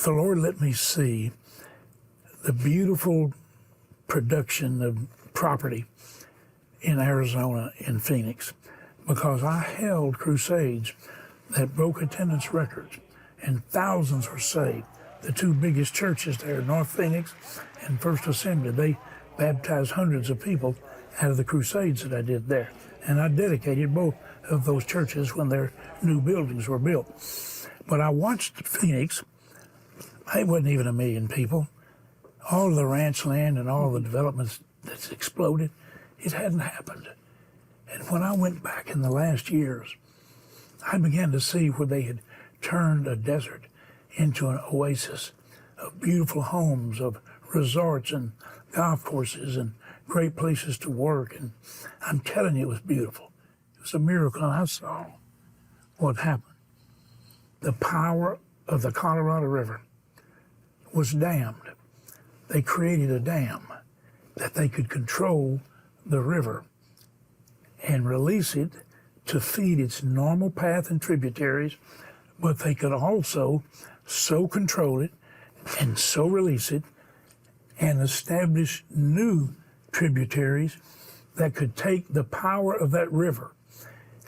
The Lord let me see the beautiful production of property in Arizona, in Phoenix, because I held crusades that broke attendance records and thousands were saved. The two biggest churches there, North Phoenix and First Assembly, they baptized hundreds of people out of the crusades that I did there. And I dedicated both of those churches when their new buildings were built. But I watched Phoenix. It wasn't even 1 million people. All of the ranch land and all the developments that's exploded, it hadn't happened. And when I went back in the last years, I began to see where they had turned a desert into an oasis of beautiful homes, of resorts and golf courses and great places to work. And I'm telling you, it was beautiful. It was a miracle. And I saw what happened. The power of the Colorado River was dammed. They created a dam that they could control the river and release it to feed its normal path and tributaries, but they could also so control it and so release it and establish new tributaries that could take the power of that river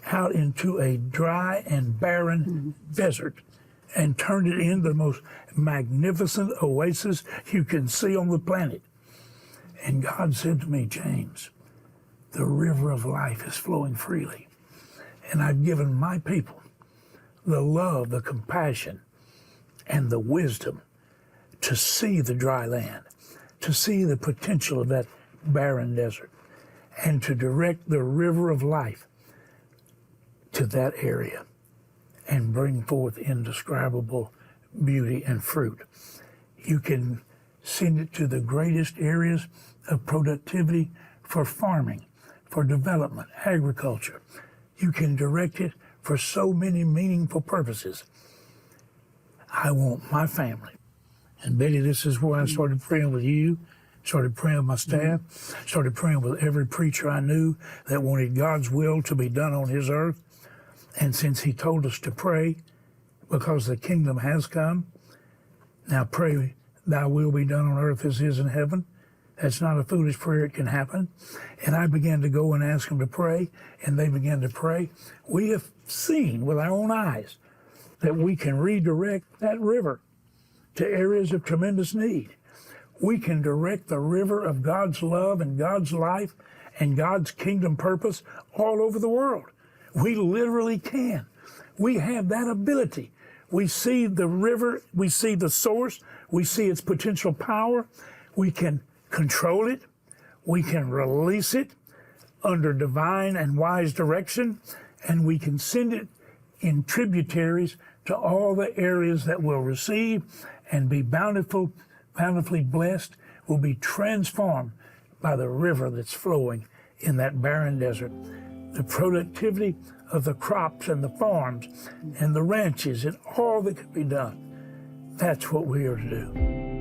out into a dry and barren desert and turn it into the most magnificent oasis you can see on the planet. And God said to me, James, the river of life is flowing freely. And I've given my people the love, the compassion, and the wisdom to see the dry land, to see the potential of that barren desert, and to direct the river of life to that area and bring forth indescribable beauty and fruit. You can send it to the greatest areas of productivity for farming, for development, agriculture. You can direct it for so many meaningful purposes. I want my family. And Betty, this is where I started praying with you, started praying with my staff, started praying with every preacher I knew that wanted God's will to be done on his earth. And since he told us to pray, because the kingdom has come, now pray, thy will be done on earth as it is in heaven. That's not a foolish prayer, it can happen. And I began to go and ask them to pray, and they began to pray. We have seen with our own eyes that we can redirect that river to areas of tremendous need. We can direct the river of God's love and God's life and God's kingdom purpose all over the world. We literally can. We have that ability. We see the river, we see the source, we see its potential power. We can control it. We can release it under divine and wise direction, and we can send it in tributaries to all the areas that will receive and be bountifully blessed, will be transformed by the river that's flowing in that barren desert. The productivity of the crops and the farms and the ranches and all that can be done. That's what we are to do.